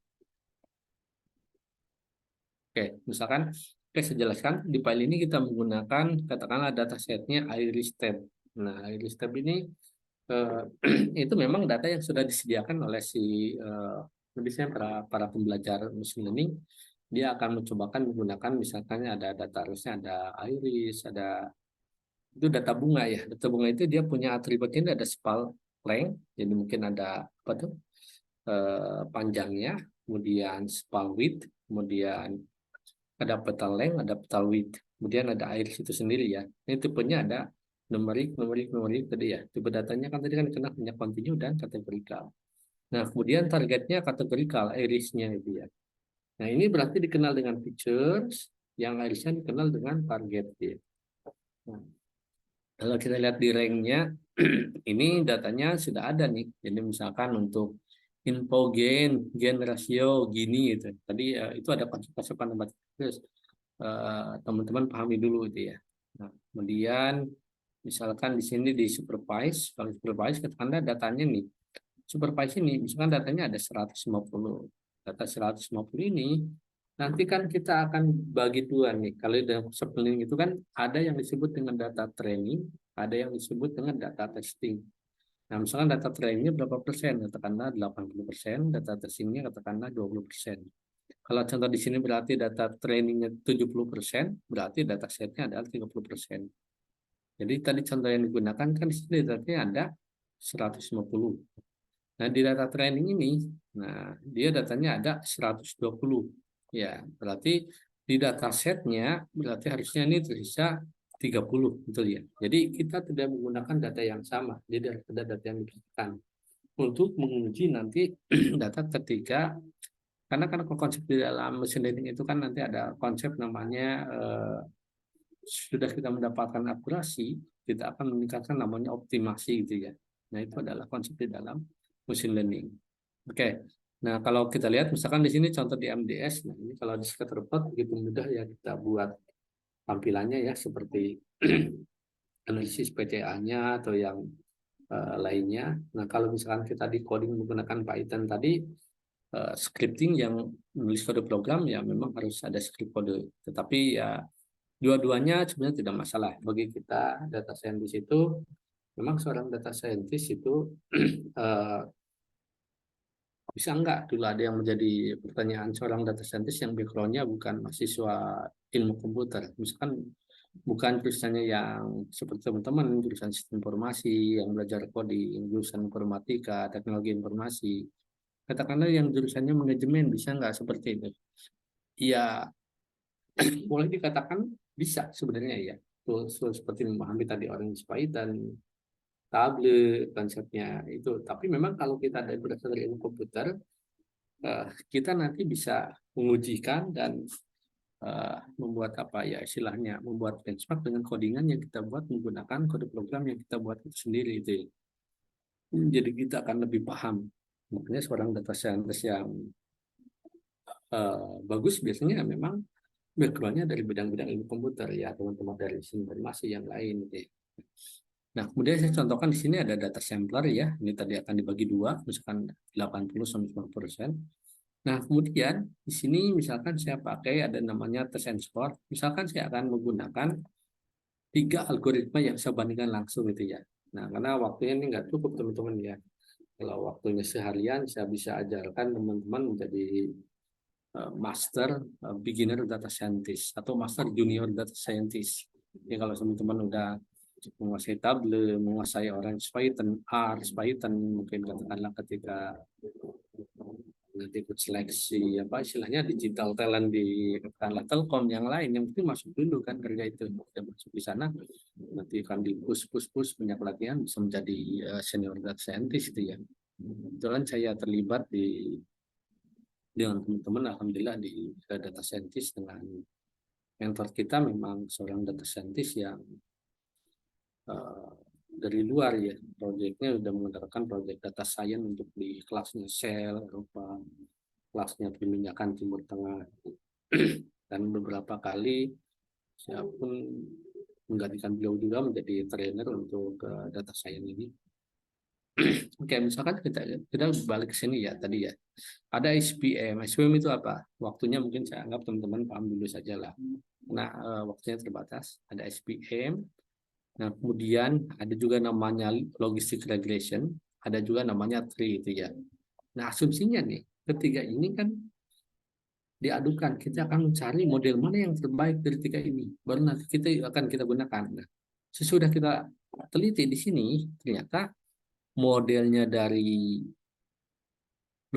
Oke, misalkan saya jelaskan di file ini kita menggunakan katakanlah datasetnya IRIS-TAB. Nah, IRIS-TAB ini itu memang data yang sudah disediakan oleh si biasanya para pembelajar machine learning. Dia akan mencobakan menggunakan misalkan ada data arusnya, ada iris, ada itu data bunga ya. Data bunga itu dia punya atributnya ada spal length, jadi mungkin ada apa tuh panjangnya, kemudian spal width, kemudian ada petal length, ada petal width, kemudian ada iris itu sendiri ya. Ini tipenya ada numerik tadi ya. Tipe datanya kan tadi kan kena punya continue dan kategorikal. Nah, kemudian targetnya kategorikal, irisnya itu ya. Nah, ini berarti dikenal dengan features, yang irisnya dikenal dengan target ya. Nah, kalau kita lihat di ranknya, ini datanya sudah ada nih. Jadi misalkan untuk info gen rasio gini gitu. Tadi itu ada konsep matematis. Teman-teman pahami dulu itu ya. Nah, kemudian misalkan di sini di supervise, kalau supervise katakanlah datanya nih. Supervise ini misalkan datanya ada 150. Data 150 ini nanti kan kita akan bagi dua nih. Kalau dalam sepeling itu kan ada yang disebut dengan data training, ada yang disebut dengan data testing. Nah, misalkan data trainingnya berapa persen? Katakanlah 80%, data testingnya katakanlah 20%. Kalau contoh di sini berarti data trainingnya 70%, berarti data setnya adalah 30%. Jadi tadi contoh yang digunakan kan di sini datanya ada 150. Nah, di data training ini, nah dia datanya ada 120. Ya, berarti di data setnya berarti harusnya ini tersisa 30, betul ya. Jadi kita tidak menggunakan data yang sama, jadi ada data yang diberikan untuk menguji nanti data ketika, karena kan konsep di dalam machine learning itu kan nanti ada konsep namanya sudah kita mendapatkan akurasi, kita akan meningkatkan namanya optimasi gitu ya. Nah, itu adalah konsep di dalam machine learning. Oke. Nah, kalau kita lihat misalkan di sini contoh di MDS, nah ini kalau di scatterplot begitu mudah ya kita buat tampilannya ya seperti analisis PCA-nya atau yang lainnya. Nah, kalau misalkan kita di coding menggunakan Python tadi, scripting yang menulis kode program ya memang harus ada script kode. Tetapi ya dua-duanya sebenarnya tidak masalah. Bagi kita data scientist itu, memang seorang data scientist itu bisa enggak dulu ada yang menjadi pertanyaan seorang data scientist yang background-nya bukan mahasiswa ilmu komputer. Misalkan bukan jurusannya yang seperti teman-teman, jurusan sistem informasi, yang belajar coding, jurusan informatika, teknologi informasi. Katakanlah yang jurusannya manajemen, bisa nggak seperti itu? Ya, boleh dikatakan bisa sebenarnya ya. Seperti memahami tadi orang Python, tablet, konsepnya itu. Tapi memang kalau kita ada berasal dari ilmu komputer, kita nanti bisa mengujikan dan membuat apa ya istilahnya, membuat benchmark dengan codingan yang kita buat menggunakan kode program yang kita buat itu sendiri itu ya. Jadi kita akan lebih paham. Makanya seorang data scientist yang bagus biasanya memang background-nya dari bidang-bidang ilmu komputer ya, teman-teman dari informasi yang lain gitu ya. Nah, kemudian saya contohkan di sini ada data sampler ya. Ini tadi akan dibagi dua, misalkan 80-90%. Nah, kemudian di sini misalkan saya pakai ada namanya test and score. Misalkan saya akan menggunakan 3 algoritma yang saya bandingkan langsung gitu ya. Nah, karena waktunya ini nggak cukup teman-teman ya. Kalau waktunya seharian, saya bisa ajarkan teman-teman menjadi master beginner data scientist atau master junior data scientist. Ya kalau teman-teman udah menguasai Tableau, menguasai Orange Python, R, Python, mungkin katakanlah ketika nanti ikut seleksi apa istilahnya digital talent di katakanlah Telkom yang lain yang penting masuk dulu kan kerja itu udah masuk di sana nanti akan di push banyak latihan bisa menjadi senior data scientist itu ya. Kebetulan saya terlibat dengan teman-teman alhamdulillah di data scientist dengan mentor kita memang seorang data scientist yang uh, dari luar ya, proyeknya sudah menggunakan proyek data science untuk di kelasnya Shell Eropa, kelasnya peminjakan Timur Tengah, dan beberapa kali saya pun menggantikan beliau juga menjadi trainer untuk data science ini. Oke, misalkan kita balik ke sini ya tadi ya. Ada SPM. SPM itu apa? Waktunya mungkin saya anggap teman-teman paham dulu saja lah. Nah, waktunya terbatas. Ada SPM. Nah, kemudian ada juga namanya logistic regression. Ada juga namanya tree itu ya. Nah, asumsinya nih, ketiga ini kan diadukan. Kita akan mencari model mana yang terbaik dari tiga ini. Baru nanti kita gunakan. Nah, sesudah kita teliti di sini, ternyata modelnya dari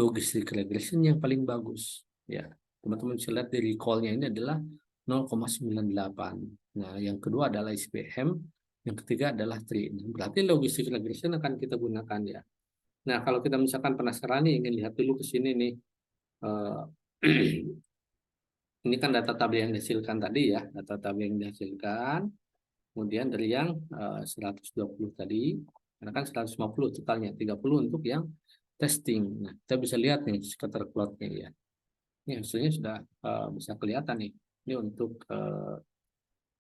logistic regression yang paling bagus. Ya, teman-teman bisa lihat dari call-nya ini adalah 0,98. Nah, yang kedua adalah SPM, yang ketiga adalah tree. Berarti logistic regression akan kita gunakan ya. Nah, kalau kita misalkan penasaran nih, ingin lihat dulu ke sini nih. Ini kan data tabel yang dihasilkan tadi ya, data tabel yang dihasilkan. Kemudian dari yang 120 tadi, karena kan 150 totalnya, 30 untuk yang testing. Nah, kita bisa lihat nih scatter plotnya ya. Ini hasilnya sudah bisa kelihatan nih. Ini untuk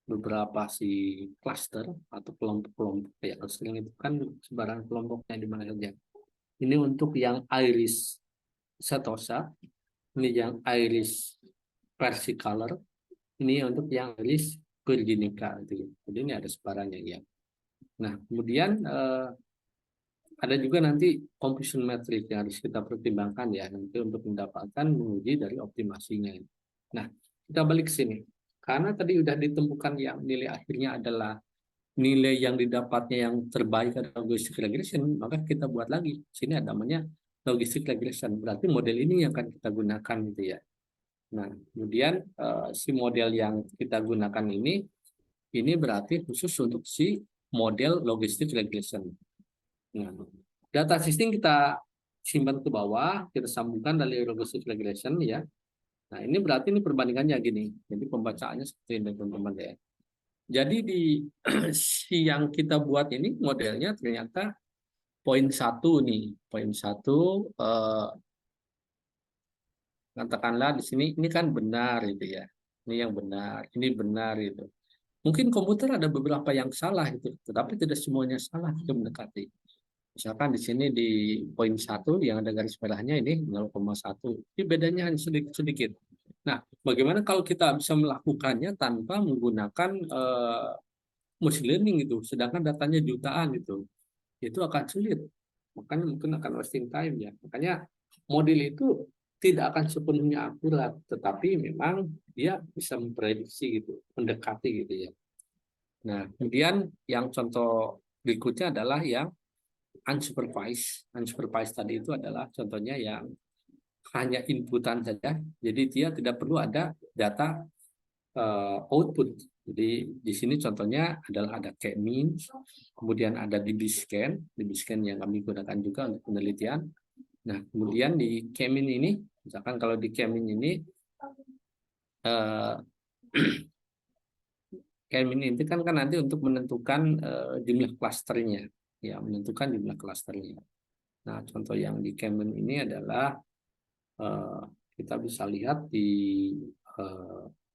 beberapa si cluster atau kelompok-kelompok ya. Clustering itu kan sebaran kelompoknya di mana saja. Ini untuk yang iris setosa, ini yang iris versicolor, ini untuk yang iris virginica. Jadi ini ada sebarannya ya. Nah, kemudian ada juga nanti completion metric yang harus kita pertimbangkan ya nanti untuk mendapatkan menguji dari optimasinya. Nah, kita balik ke sini. Karena tadi udah ditemukan yang nilai akhirnya adalah nilai yang didapatnya yang terbaik adalah logistic regression, maka kita buat lagi. Sini ada namanya logistic regression. Berarti model ini yang akan kita gunakan gitu ya. Nah, kemudian si model yang kita gunakan ini berarti khusus untuk si model logistic regression. Nah, data sistem kita simpan ke bawah, kita sambungkan dari logistic regression ya. Nah, ini berarti ini perbandingannya gini. Jadi pembacaannya seperti ini teman-teman ya. Jadi di si yang kita buat ini modelnya ternyata poin satu nih, poin satu katakanlah di sini ini kan benar itu ya. Ini yang benar, ini benar itu. Mungkin komputer ada beberapa yang salah itu, tetapi tidak semuanya salah itu mendekati. Misalkan di sini di poin satu yang ada garis merahnya ini 0,1. Ini bedanya hanya sedikit-sedikit. Nah, bagaimana kalau kita bisa melakukannya tanpa menggunakan machine learning itu, sedangkan datanya jutaan itu akan sulit. Makanya mungkin akan wasting time ya. Makanya model itu tidak akan sepenuhnya akurat, tetapi memang dia bisa memprediksi gitu, mendekati gitu ya. Nah, kemudian yang contoh berikutnya adalah yang unsupervised. Unsupervised tadi itu adalah contohnya yang hanya inputan saja, jadi dia tidak perlu ada data output. Jadi di sini contohnya adalah ada k-means, kemudian ada dbScan, dbScan yang kami gunakan juga untuk penelitian. Nah, kemudian di k-mean ini, misalkan kalau di k-mean ini, k-mean itu kan nanti untuk menentukan jumlah klasternya, ya menentukan jumlah klasternya. Nah, contoh yang di k-mean ini adalah kita bisa lihat di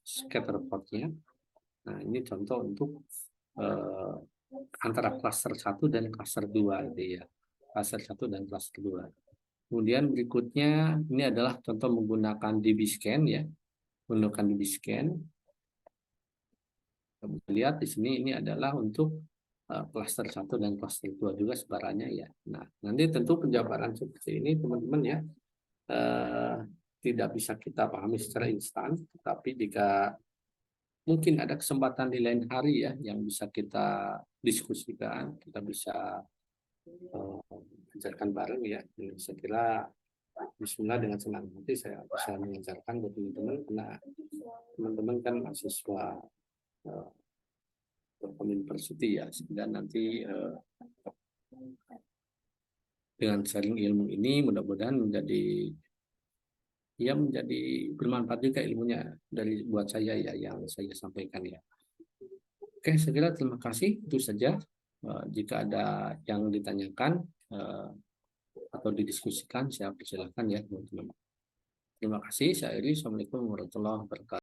scatter plotnya. Nah, ini contoh untuk antara klaster 1 dan klaster 2 gitu ya. Klaster 1 dan klaster 2. Kemudian berikutnya ini adalah contoh menggunakan dbScan ya. Menggunakan dbScan. Kita lihat di sini ini adalah untuk klaster 1 dan klaster 2 juga sebarannya ya. Nah, nanti tentu penjabaran seperti ini teman-teman ya tidak bisa kita pahami secara instan, tapi jika mungkin ada kesempatan di lain hari ya yang bisa kita diskusikan, kita bisa ajarkan bareng ya. Saya kira Bismillah dengan senang hati saya bisa mengajarkan buat teman-teman karena teman-teman kan mahasiswa university ya, sehingga nanti dengan sharing ilmu ini mudah-mudahan menjadi bermanfaat juga ilmunya dari buat saya ya yang saya sampaikan ya. Oke, saya kira terima kasih itu saja. Jika ada yang ditanyakan atau didiskusikan, saya persilahkan ya teman-teman. Terima kasih. Saya Eri. Assalamualaikum warahmatullahi wabarakatuh.